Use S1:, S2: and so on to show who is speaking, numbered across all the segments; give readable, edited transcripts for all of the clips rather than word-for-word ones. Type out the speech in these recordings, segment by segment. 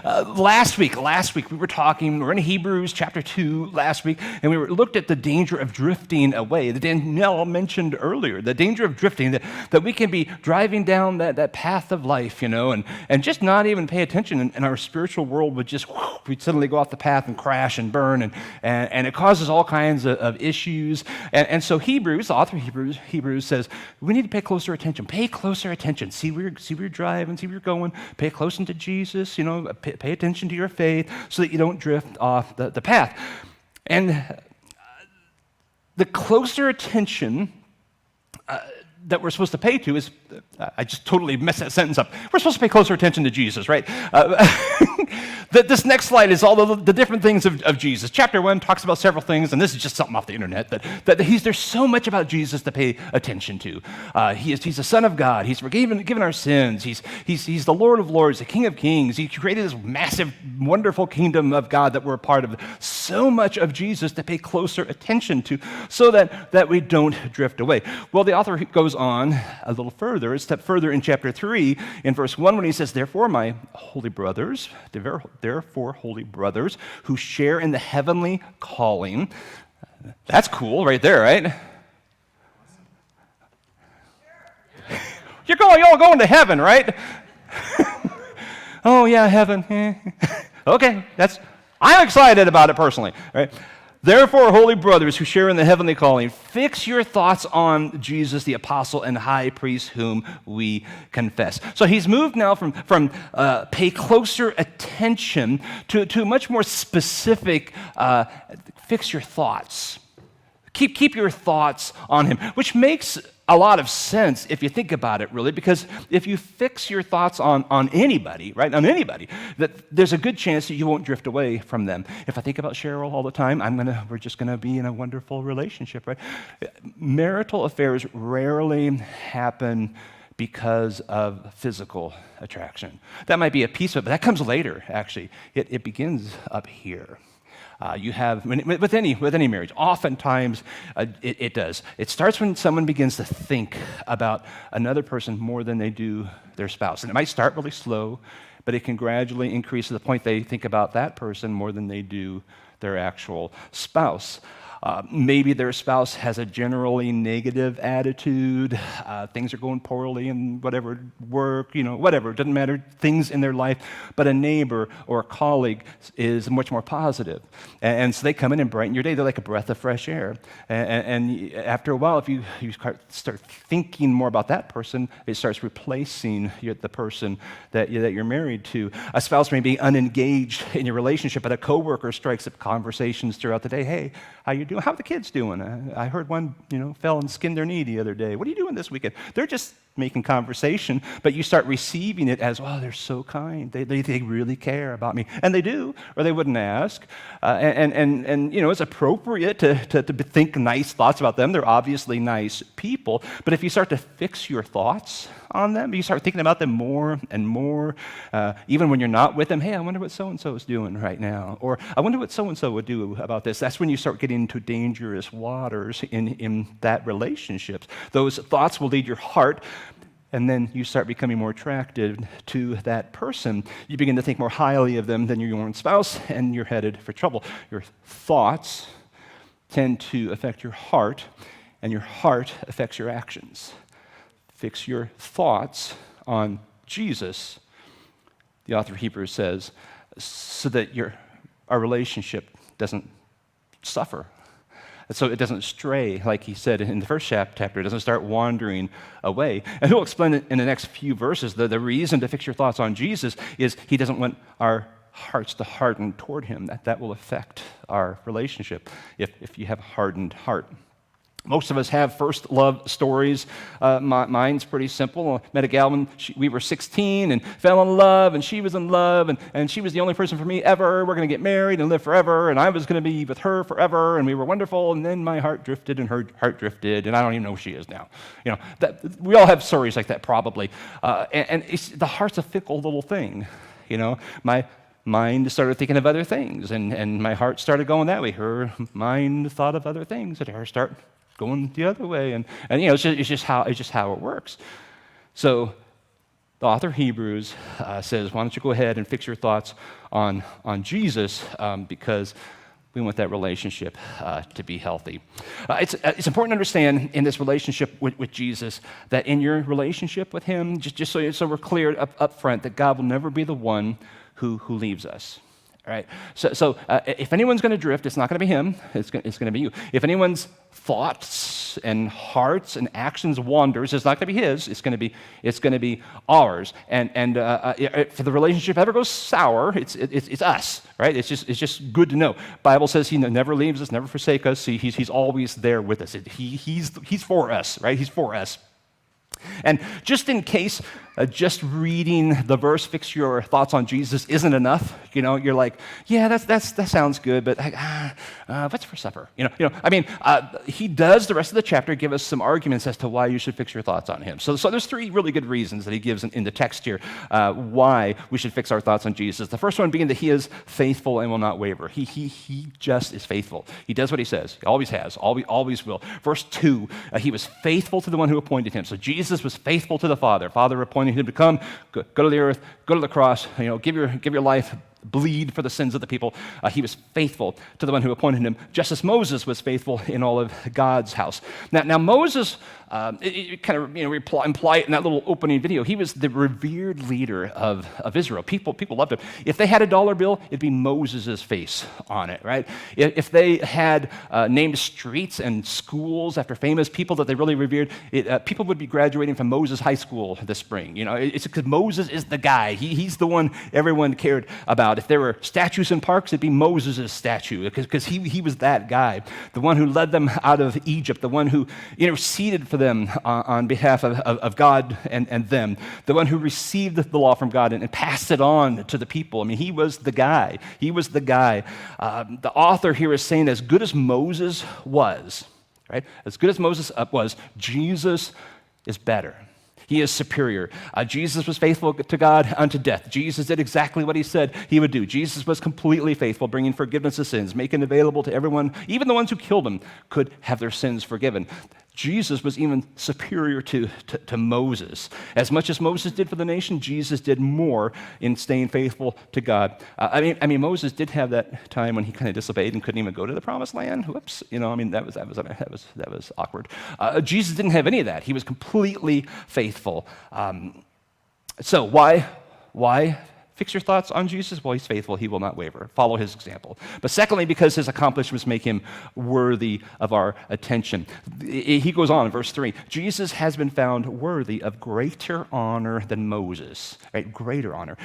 S1: Last week we're in Hebrews chapter 2 last week, and we looked at the danger of drifting away. That Danielle mentioned earlier, the danger of drifting, that we can be driving down that path of life, and just not even pay attention, and our spiritual world we'd suddenly go off the path and crash and burn, and it causes all kinds of issues. And so Hebrews, the author of Hebrews says, we need to pay closer attention. Pay closer attention. See where you're driving, see where you're going. Pay close to Jesus, pay attention to your faith so that you don't drift off the path. And the closer attention that we're supposed to pay to is, I just totally messed that sentence up. We're supposed to pay closer attention to Jesus, right? This next slide is all the different things of Jesus. Chapter 1 talks about several things, and this is just something off the internet, there's so much about Jesus to pay attention to. He's the Son of God. He's forgiven our sins. He's the Lord of Lords, the King of Kings. He created this massive, wonderful kingdom of God that we're a part of. So much of Jesus to pay closer attention to so that we don't drift away. Well, the author goes on a little further, a step further in chapter 3, in verse 1, when he says, therefore, holy brothers who share in the heavenly calling. That's cool right there, right? You're all going to heaven, right? Oh, yeah, heaven. Okay, I'm excited about it personally, right? Therefore, holy brothers who share in the heavenly calling, fix your thoughts on Jesus, the apostle and high priest whom we confess. So he's moved now from pay closer attention to much more specific, fix your thoughts. Keep your thoughts on him, which makes a lot of sense if you think about it, really, because if you fix your thoughts on anybody, right, that there's a good chance that you won't drift away from them. If I think about Cheryl all the time, we're just gonna be in a wonderful relationship, right? Marital affairs rarely happen because of physical attraction. That might be a piece of it, but that comes later, actually. It begins up here. You have, with any marriage, oftentimes it does. It starts when someone begins to think about another person more than they do their spouse. And it might start really slow, but it can gradually increase to the point they think about that person more than they do their actual spouse. Maybe their spouse has a generally negative attitude. Things are going poorly in whatever work, whatever. It doesn't matter, things in their life. But a neighbor or a colleague is much more positive. And so they come in and brighten your day. They're like a breath of fresh air. And after a while, if you start thinking more about that person, it starts replacing the person that you're married to. A spouse may be unengaged in your relationship, but a coworker strikes up conversations throughout the day. Hey, how you doing? How are the kids doing? I heard one, fell and skinned their knee the other day. What are you doing this weekend? They're just making conversation, but you start receiving it as, oh, they're so kind. They really care about me. And they do, or they wouldn't ask. And it's appropriate to think nice thoughts about them. They're obviously nice people. But if you start to fix your thoughts on them, you start thinking about them more and more, even when you're not with them. Hey, I wonder what so-and-so is doing right now. Or I wonder what so-and-so would do about this. That's when you start getting into dangerous waters in that relationship. Those thoughts will lead your heart, and then you start becoming more attracted to that person. You begin to think more highly of them than your own spouse, and you're headed for trouble. Your thoughts tend to affect your heart, and your heart affects your actions. Fix your thoughts on Jesus, the author of Hebrews says, so that our relationship doesn't suffer. So it doesn't stray, like he said in the first chapter. It doesn't start wandering away. And he'll explain it in the next few verses. The reason to fix your thoughts on Jesus is he doesn't want our hearts to harden toward him. That will affect our relationship if you have a hardened heart. Most of us have first love stories. Mine's pretty simple. I met a gal when we were 16 and fell in love, and she was in love, and she was the only person for me ever. We're going to get married and live forever, and I was going to be with her forever, and we were wonderful, and then my heart drifted, and her heart drifted, and I don't even know who she is now. We all have stories like that probably. And the heart's a fickle little thing. My mind started thinking of other things, and my heart started going that way. Her mind thought of other things, and her start going the other way, and it's just how it works. So the author of Hebrews says, why don't you go ahead and fix your thoughts on Jesus because we want that relationship to be healthy. It's important to understand in this relationship with Jesus that in your relationship with him, just so we're clear up front, that God will never be the one who leaves us. All right. So if anyone's going to drift, it's not going to be him. It's going to be you. If anyone's thoughts and hearts and actions wanders, it's not going to be his. It's going to be ours. And if the relationship ever goes sour, it's us. Right. It's just good to know. Bible says he never leaves us, never forsake us. He's always there with us. He's for us. Right. He's for us. And just in case just reading the verse, fix your thoughts on Jesus, isn't enough, you're like, yeah, that sounds good, but what's for supper? He does the rest of the chapter give us some arguments as to why you should fix your thoughts on him. So there's three really good reasons that he gives in the text here why we should fix our thoughts on Jesus. The first one being that he is faithful and will not waver. He just is faithful. He does what he says. He always has, always will. Verse 2, he was faithful to the one who appointed him. So Jesus was faithful to the Father. Father appointed him to come, go to the earth, go to the cross, give your life, bleed for the sins of the people. He was faithful to the one who appointed him, just as Moses was faithful in all of God's house. Now Moses, it kind of imply it in that little opening video. He was the revered leader of Israel. People loved him. If they had a dollar bill, it'd be Moses' face on it, right? If they had named streets and schools after famous people that they really revered, people would be graduating from Moses High School this spring. It's because Moses is the guy. He's the one everyone cared about. If there were statues in parks, it'd be Moses' statue because he was that guy, the one who led them out of Egypt, the one who interceded for them on behalf of God and them, the one who received the law from God and passed it on to the people. He was the guy. He was the guy. The author here is saying as good as Moses was, right? As good as Moses was, Jesus is better. He is superior. Jesus was faithful to God unto death. Jesus did exactly what he said he would do. Jesus was completely faithful, bringing forgiveness of sins, making available to everyone, even the ones who killed him, could have their sins forgiven. Jesus was even superior to Moses. As much as Moses did for the nation, Jesus did more in staying faithful to God. Moses did have that time when he kind of disobeyed and couldn't even go to the promised land. Whoops, that was awkward. Jesus didn't have any of that. He was completely faithful. So why fix your thoughts on Jesus? Well, he's faithful. He will not waver. Follow his example. But secondly, because his accomplishments make him worthy of our attention. He goes on in verse 3, Jesus has been found worthy of greater honor than Moses, right? Greater honor.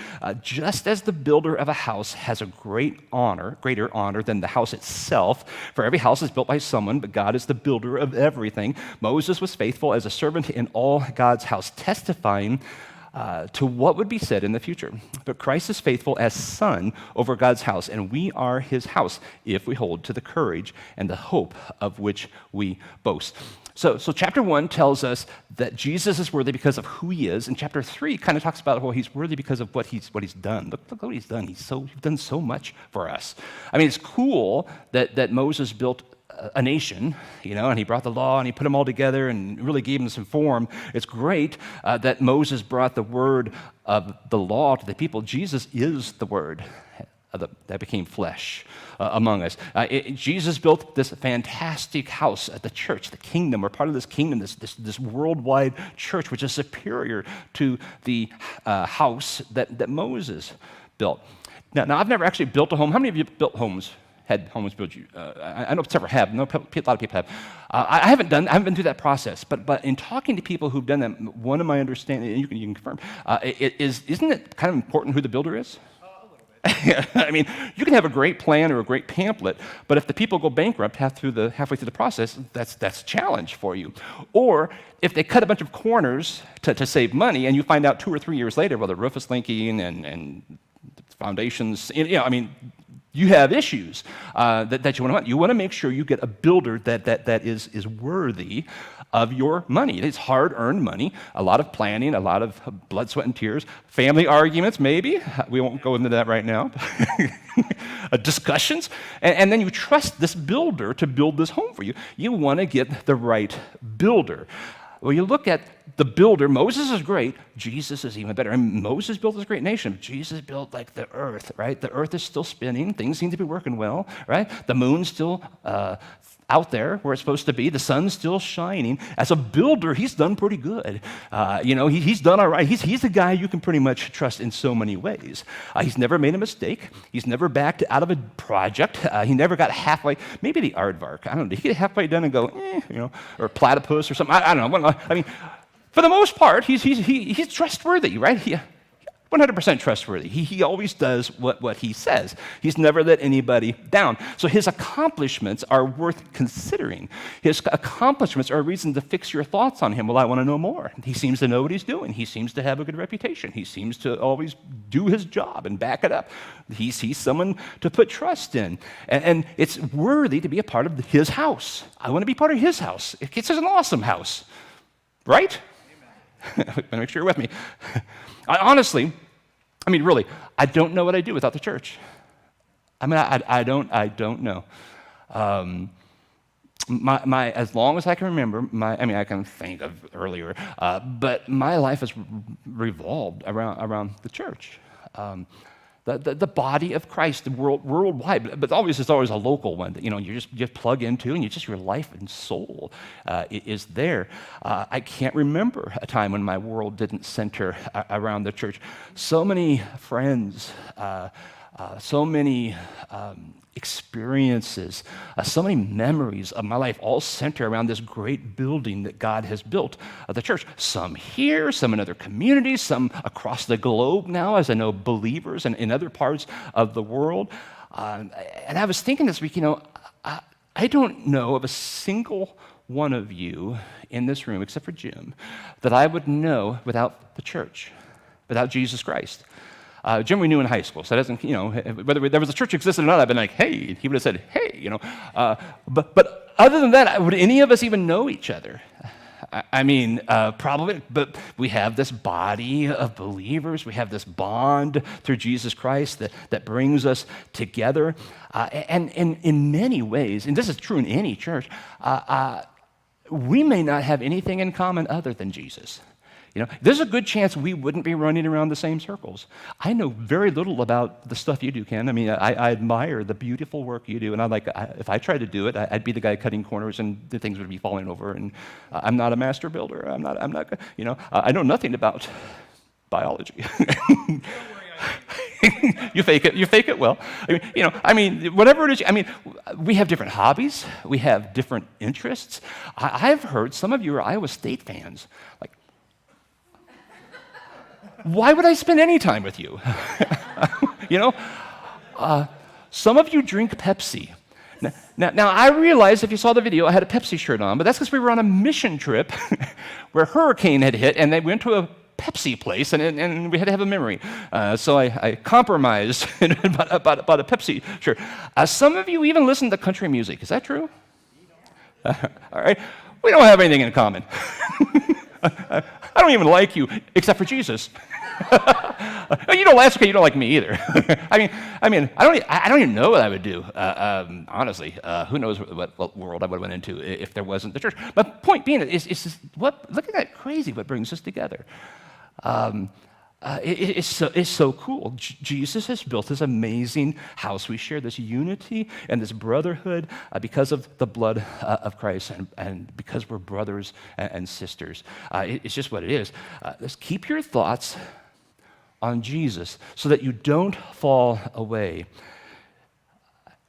S1: Just as the builder of a house has a greater honor than the house itself, for every house is built by someone, but God is the builder of everything. Moses was faithful as a servant in all God's house, testifying to what would be said in the future. But Christ is faithful as son over God's house, and we are his house if we hold to the courage and the hope of which we boast. So chapter 1 tells us that Jesus is worthy because of who he is, and chapter 3 kind of talks about, well, he's worthy because of what he's done. Look what he's done. He's done so much for us. It's cool that Moses built a nation, and he brought the law and he put them all together and really gave them some form. It's great that Moses brought the word of the law to the people. Jesus is the word that became flesh among us. Jesus built this fantastic house at the church, the kingdom. We're part of this kingdom, this worldwide church, which is superior to the house that Moses built. Now, I've never actually built a home. How many of you built homes? Had homes built you? I know several have. No, a lot of people have. I haven't been through that process. But in talking to people who've done that, one of my understanding, and you can confirm, isn't it kind of important who the builder is? A little bit. You can have a great plan or a great pamphlet, but if the people go bankrupt halfway through the process, that's a challenge for you. Or if they cut a bunch of corners to save money, and you find out 2 or 3 years later, well, the roof is leaking and foundations, you have issues that you want to. You want to make sure you get a builder that is worthy of your money. It's hard-earned money, a lot of planning, a lot of blood, sweat, and tears, family arguments, maybe. We won't go into that right now. Discussions. And then you trust this builder to build this home for you. You want to get the right builder. Well, you look at the builder, Moses is great. Jesus is even better. And Moses built this great nation. Jesus built like the earth, right? The earth is still spinning. Things seem to be working well, right? The moon's still out there where it's supposed to be. The sun's still shining. As a builder, he's done pretty good. He's done all right. He's a guy you can pretty much trust in so many ways. He's never made a mistake. He's never backed out of a project. He never got halfway. Maybe the aardvark. I don't know. Did he get halfway done and go, or platypus or something? I don't know. I mean, for the most part, he's trustworthy, right? 100% trustworthy. He always does what he says. He's never let anybody down. So his accomplishments are worth considering. His accomplishments are a reason to fix your thoughts on him. Well, I want to know more. He seems to know what he's doing. He seems to have a good reputation. He seems to always do his job and back it up. He's someone to put trust in. And it's worthy to be a part of his house. I want to be part of his house. It's an awesome house, right? Make sure you're with me. Honestly, really, I don't know what I'd do without the church. I don't know. As long as I can remember, I can think of earlier, but my life has revolved around the church. The body of Christ, worldwide, but it's always a local one that you just plug into, and your life and soul is there. I can't remember a time when my world didn't center around the church. So many friends, so many experiences, so many memories of my life all center around this great building that God has built, the church. Some here, some in other communities, some across the globe now, as I know believers in other parts of the world. And I was thinking this week, I don't know of a single one of you in this room, except for Jim, that I would know without the church, without Jesus Christ. Jim we knew in high school, so that doesn't, whether there was a church existed or not, I've been like, hey, he would have said, hey, But other than that, would any of us even know each other? Probably, but we have this body of believers. We have this bond through Jesus Christ that brings us together. And in many ways, and this is true in any church, we may not have anything in common other than Jesus. There's a good chance we wouldn't be running around the same circles. I know very little about the stuff you do, Ken. I admire the beautiful work you do, and if I tried to do it, I'd be the guy cutting corners, and the things would be falling over. And I'm not a master builder. I'm not. I know nothing about biology. You fake it. You fake it well. Whatever it is. We have different hobbies. We have different interests. I've heard some of you are Iowa State fans. Why would I spend any time with you? Some of you drink Pepsi. Now, I realize if you saw the video, I had a Pepsi shirt on, but that's because we were on a mission trip where a hurricane had hit, and they went to a Pepsi place, and we had to have a memory. So I compromised about a Pepsi shirt. Some of you even listen to country music. Is that true? All right. We don't have anything in common. I don't even like you, except for Jesus. That's okay. You don't like me either. I don't even know what I would do. Honestly, who knows what world I would have went into if there wasn't the church. But point being, look at that crazy what brings us together. It's so cool. Jesus has built this amazing house. We share this unity and this brotherhood because of the blood of Christ and because we're brothers and sisters. It's just what it is. Let's keep your thoughts on Jesus so that you don't fall away.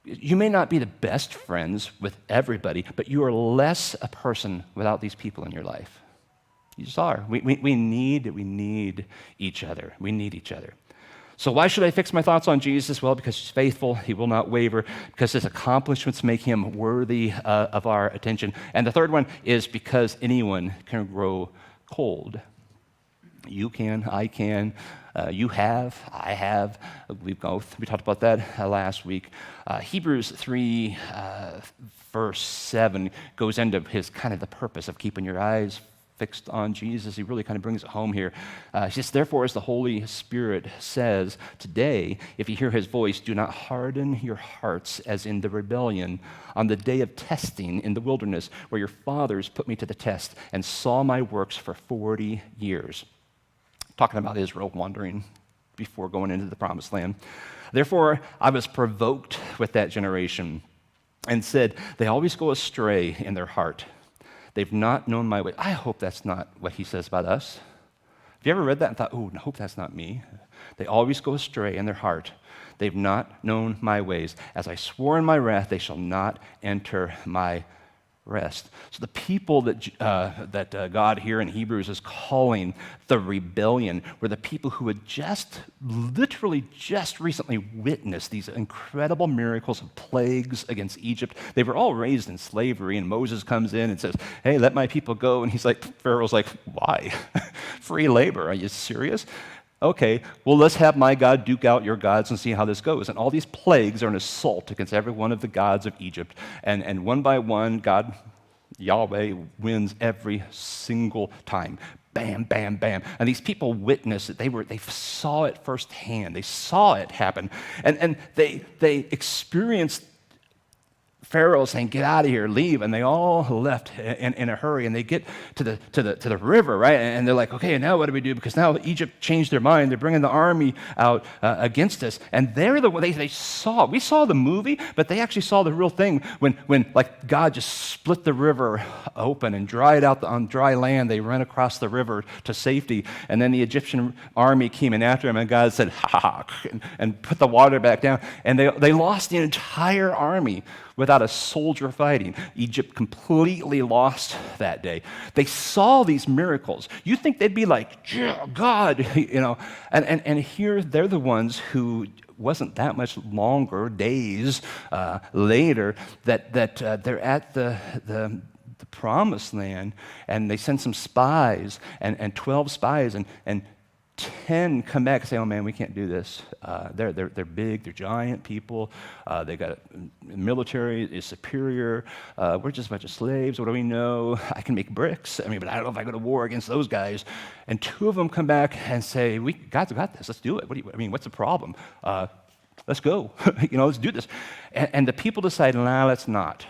S1: You may not be the best friends with everybody, but you are less a person without these people in your life. You just are. We need each other. We need each other. So why should I fix my thoughts on Jesus? Well, because he's faithful. He will not waver. Because his accomplishments make him worthy of our attention. And the third one is because anyone can grow cold. You can. I can. You have. I have. We talked about that last week. Hebrews 3, verse 7 goes into his kind of the purpose of keeping your eyes fixed on Jesus. He really kind of brings it home here. He says, therefore, as the Holy Spirit says, today, if you hear his voice, do not harden your hearts as in the rebellion on the day of testing in the wilderness, where your fathers put me to the test and saw my works for 40 years. Talking about Israel wandering before going into the promised land. Therefore, I was provoked with that generation and said, they always go astray in their heart. They've not known my way. I hope that's not what he says about us. Have you ever read that and thought, oh, I hope that's not me? They always go astray in their heart. They've not known my ways. As I swore in my wrath, they shall not enter my rest. So the people that God here in Hebrews is calling the rebellion were the people who had literally just recently witnessed these incredible miracles of plagues against Egypt. They were all raised in slavery, and Moses comes in and says, hey, let my people go. And Pharaoh's like, why? Free labor, are you serious? Okay, well, let's have my God duke out your gods and see how this goes. And all these plagues are an assault against every one of the gods of Egypt. And one by one, God, Yahweh, wins every single time. Bam, bam, bam. And these people witnessed it. They saw it firsthand. They saw it happen. And they experienced Pharaoh saying, get out of here, leave. And they all left in a hurry. And they get to the river, right? And they're like, okay, now what do we do? Because now Egypt changed their mind. They're bringing the army out against us. And they're the one we saw the movie, but they actually saw the real thing when like God just split the river open and dried out on dry land. They ran across the river to safety. And then the Egyptian army came in after them, and God said, ha, and put the water back down. And they lost the entire army without a soldier fighting. Egypt completely lost that day. They saw these miracles. You think they'd be like, yeah, God, and here they're the ones who wasn't that much longer, days later, that they're at the promised land, and they send some spies, and 12 spies, and 10 come back and say, oh man, we can't do this. They're big, they're giant people. They got military is superior. We're just a bunch of slaves. What do we know? I can make bricks. But I don't know if I go to war against those guys. And 2 of them come back and say, God's got this. Let's do it. What's the problem? Let's go. Let's do this. And the people decide, nah, let's not.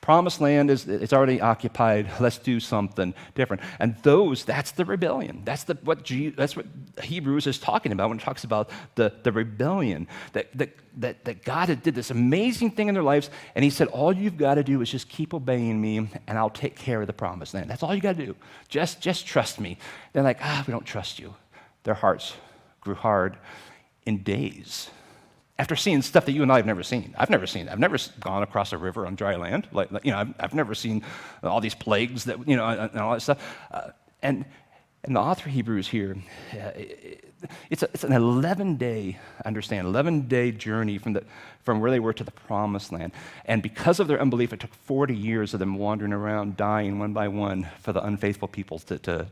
S1: Promised land it's already occupied. Let's do something different. And that's the rebellion. That's what Hebrews is talking about when it talks about the rebellion. That God had did this amazing thing in their lives, and he said, all you've got to do is just keep obeying me, and I'll take care of the promised land. That's all you got to do. Just trust me. They're like, we don't trust you. Their hearts grew hard in days. After seeing stuff that you and I have never seen. I've never seen it. I've never gone across a river on dry land. I've never seen all these plagues that, and all that stuff. And the author of Hebrews here, it's an 11-day journey from where they were to the promised land. And because of their unbelief, it took 40 years of them wandering around, dying one by one for the unfaithful people to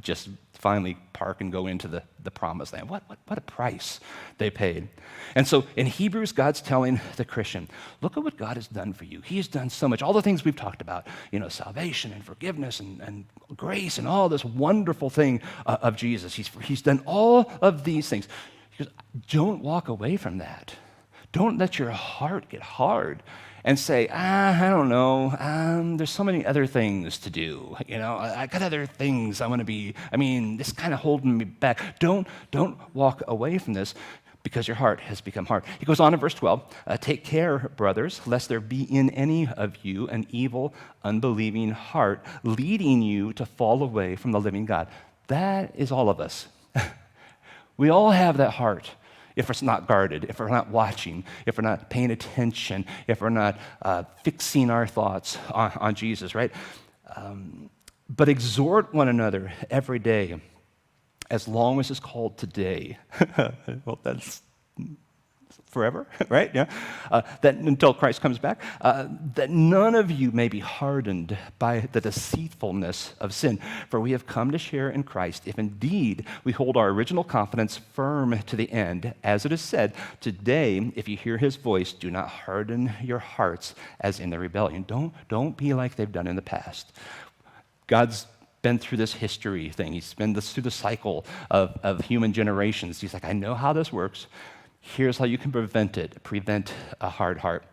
S1: just finally park and go into the promised land. What a price they paid. And so in Hebrews, God's telling the Christian, look at what God has done for you. He has done so much. All the things we've talked about, salvation and forgiveness and grace and all this wonderful thing of Jesus. He's done all of these things. He goes, don't walk away from that. Don't let your heart get hard and say, I don't know, there's so many other things to do. I got other things I want to be, this kind of holding me back. Don't walk away from this because your heart has become hard. He goes on in verse 12, take care, brothers, lest there be in any of you an evil, unbelieving heart, leading you to fall away from the living God. That is all of us. We all have that heart. If it's not guarded, if we're not watching, if we're not paying attention, if we're not fixing our thoughts on Jesus, right? But exhort one another every day, as long as it's called today. Well, that's forever, right? Yeah. That until Christ comes back, that none of you may be hardened by the deceitfulness of sin. For we have come to share in Christ, if indeed we hold our original confidence firm to the end, as it is said, today, if you hear his voice, do not harden your hearts as in the rebellion. Don't be like they've done in the past. God's been through this history thing. He's been through the cycle of human generations. He's like, I know how this works. Here's how you can prevent a hard heart.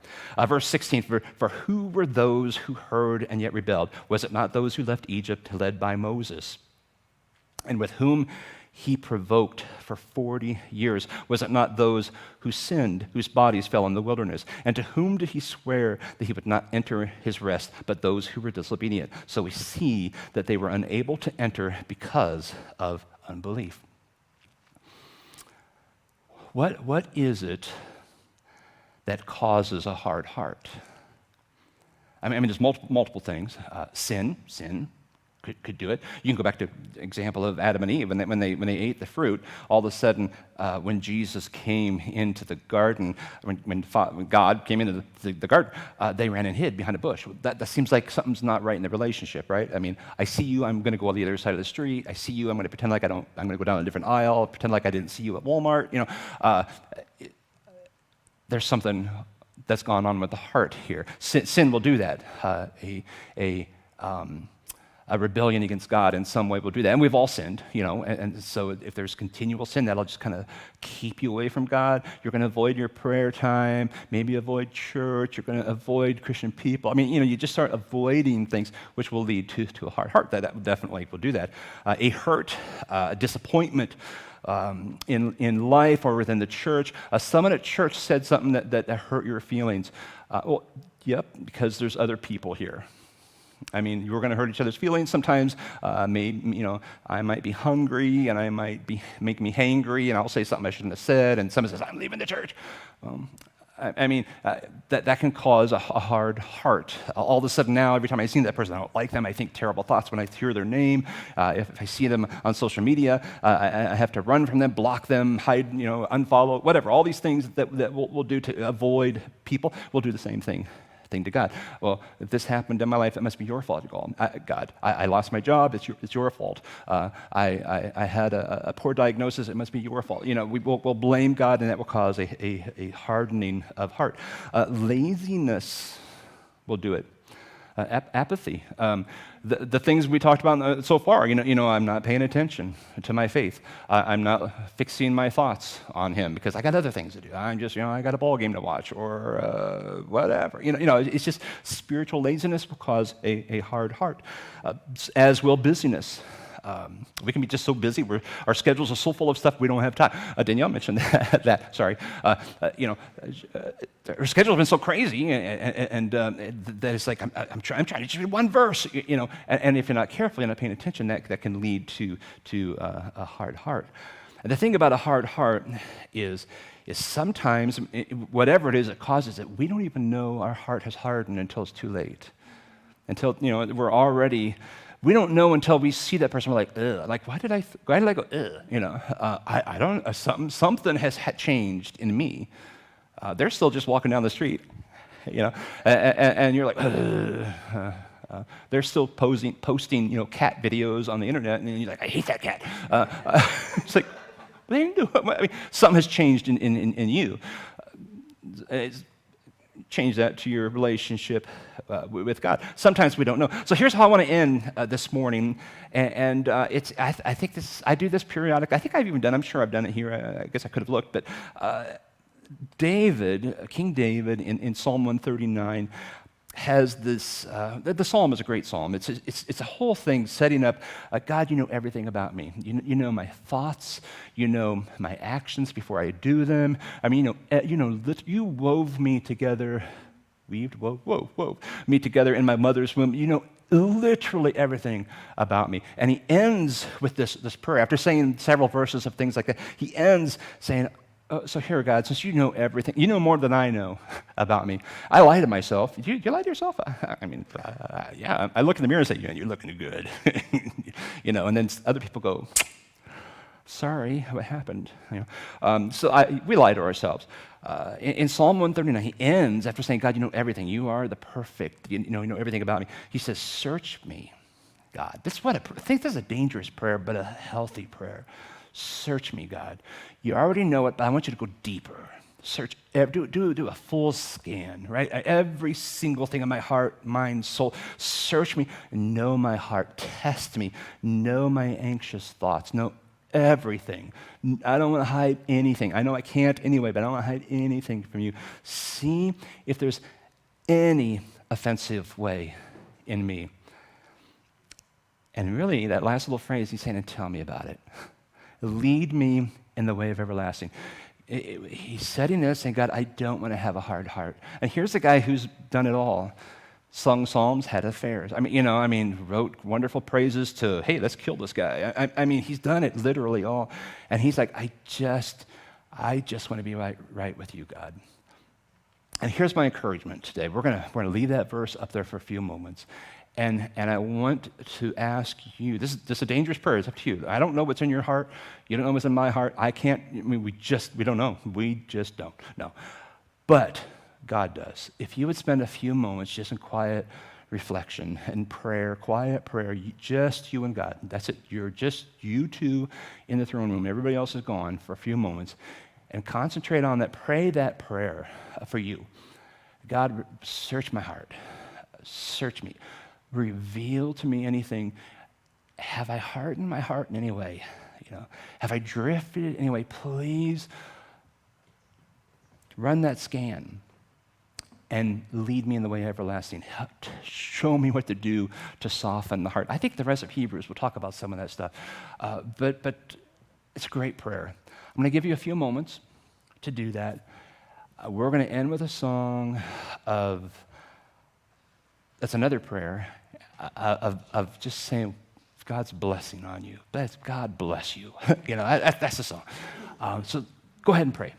S1: Verse 16, for who were those who heard and yet rebelled? Was it not those who left Egypt led by Moses? And with whom he provoked for 40 years? Was it not those who sinned, whose bodies fell in the wilderness? And to whom did he swear that he would not enter his rest, but those who were disobedient? So we see that they were unable to enter because of unbelief. What is it that causes a hard heart? I mean there's multiple things. Sin could do it. You can go back to the example of Adam and Eve. When they ate the fruit, all of a sudden, when Jesus came into the garden, when God came into the garden, they ran and hid behind a bush. That seems like something's not right in the relationship, right? I mean, I see you, I'm going to go on the other side of the street. I see you, I'm going to pretend like I'm going to go down a different aisle, pretend like I didn't see you at Walmart. There's something that's gone on with the heart here. Sin will do that. A rebellion against God in some way will do that. And we've all sinned, and so if there's continual sin, that'll just kind of keep you away from God. You're going to avoid your prayer time, maybe avoid church, you're going to avoid Christian people. I mean, you just start avoiding things which will lead to a hard heart. That definitely will do that. A hurt, a disappointment in life or within the church. Someone at church said something that hurt your feelings. Because there's other people here. I mean, you're going to hurt each other's feelings. Sometimes, I might be hungry, and I might be make me hangry, and I'll say something I shouldn't have said, and someone says, I'm leaving the church. That can cause a hard heart. All of a sudden now, every time I see that person, I don't like them. I think terrible thoughts when I hear their name. If I see them on social media, I have to run from them, block them, hide, unfollow, whatever. All these things that we'll do to avoid people, we'll do the same thing to God. Well, if this happened in my life, it must be your fault, God. I lost my job, it's your fault. I had a poor diagnosis, it must be your fault. We'll blame God, and that will cause a hardening of heart. Laziness will do it. Apathy. The things we talked about so far, I'm not paying attention to my faith. I'm not fixing my thoughts on him because I got other things to do. I'm just, I got a ball game to watch or whatever. It's just spiritual laziness will cause a hard heart, as will busyness. We can be just so busy. Our schedules are so full of stuff we don't have time. Danielle mentioned that. Sorry. Her schedule has been so crazy, and that it's like I'm trying to just read one verse, And if you're not careful, you're not paying attention, that can lead to a hard heart. And the thing about a hard heart is sometimes whatever it is that causes it, we don't even know our heart has hardened until it's too late. Until we're already. We don't know until we see that person. We're like, ugh. Like, why did I go, ugh? I don't, something has changed in me. They're still just walking down the street, and you're like, ugh. They're still posting, cat videos on the internet, and you're like, I hate that cat. It's like, they didn't do it. Something has changed in you. Change that to your relationship with God. Sometimes we don't know. So here's how I want to end this morning, and I think I do this periodically. I think I've even done. I'm sure I've done it here. I guess I could have looked, but King David in Psalm 139 has this. The psalm is a great psalm. It's a whole thing setting up. God, you know everything about me. You know my thoughts. You know my actions before I do them. You wove me together. Wove me together in my mother's womb. You know literally everything about me. And he ends with this prayer. After saying several verses of things like that, he ends saying, so here, God, since you know everything, you know more than I know about me. I lie to myself. Do you lie to yourself? Yeah. I look in the mirror and say, you're looking good. And then other people go, sorry, what happened? We lie to ourselves. In Psalm 139, he ends after saying, God, you know everything. You are the perfect. You know everything about me. He says, search me, God. I think this is a dangerous prayer, but a healthy prayer. Search me, God. You already know it, but I want you to go deeper. Search, do a full scan, right? Every single thing in my heart, mind, soul. Search me, know my heart, test me, know my anxious thoughts, know everything. I don't want to hide anything. I know I can't anyway, but I don't want to hide anything from you. See if there's any offensive way in me. And really, that last little phrase, he's saying, and tell me about it. Lead me in the way of everlasting. He's setting this, saying, God, I don't want to have a hard heart. And here's a guy who's done it all. Sung psalms, had affairs. Wrote wonderful praises to, hey, let's kill this guy. He's done it literally all. And he's like, I just want to be right with you, God. And here's my encouragement today. We're gonna leave that verse up there for a few moments. And I want to ask you, this is a dangerous prayer, it's up to you. I don't know what's in your heart. You don't know what's in my heart. We don't know. We just don't know. But God does. If you would spend a few moments just in quiet reflection and prayer, quiet prayer, just you and God. That's it. You're just you two in the throne room. Everybody else is gone for a few moments. And concentrate on that. Pray that prayer for you. God, search my heart. Search me. Reveal to me anything. Have I hardened my heart in any way? Have I drifted in any way? Please run that scan and lead me in the way everlasting. Show me what to do to soften the heart. I think the rest of Hebrews will talk about some of that stuff. But it's a great prayer. I'm going to give you a few moments to do that. We're going to end with a song that's another prayer of just saying God's blessing on you. God bless you. That's the song. So go ahead and pray.